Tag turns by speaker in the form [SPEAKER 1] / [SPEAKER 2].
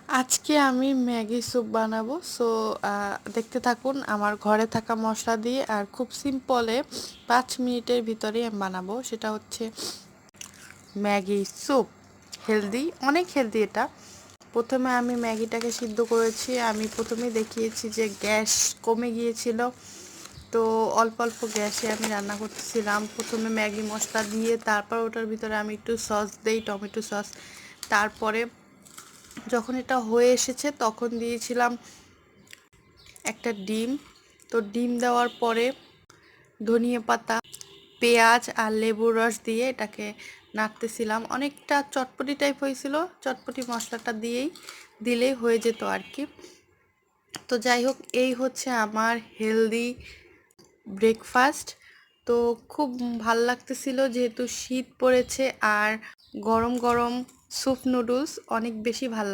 [SPEAKER 1] আজকে আমি Maggi soup বানাবো। সো দেখতে থাকুন আমার ঘরে থাকা মশলা দিয়ে, আর খুব সিম্পলে 5 মিনিটের ভিতরেই আমি বানাবো। সেটা হচ্ছে ম্যাগি স্যুপ। হেলদি, অনেক হেলদি এটা। প্রথমে আমি ম্যাগিটাকে সিদ্ধ করেছি। আমি প্রথমেই দেখিয়েছি যে গ্যাস কমে গিয়েছিল, তো অল্প অল্প গ্যাসে আমি রান্না করতেছিলাম। প্রথমে ম্যাগি মশলা দিয়ে তারপর ওটার ভিতরে আমি একটু সস দেই, টমেটো সস। তারপরে যখন এটা হয়ে এসেছে তখন দিয়েছিলাম একটা ডিম। তো ডিম দেওয়ার পরে ধনিয়া পাতা, পেঁয়াজ আর লেবুর রস দিয়ে এটাকে নাড়তেছিলাম। অনেকটা চটপটি টাইপ হয়েছিল, চটপটি মশলাটা দিলেই হয়ে যেত আর কি। তো যাই হোক, এই হচ্ছে আমার হেলদি ব্রেকফাস্ট। তো খুব ভাল লাগতেছিল যেহেতু শীত পড়েছে, আর গরম গরম স্যুপ নুডলস অনেক বেশি ভাল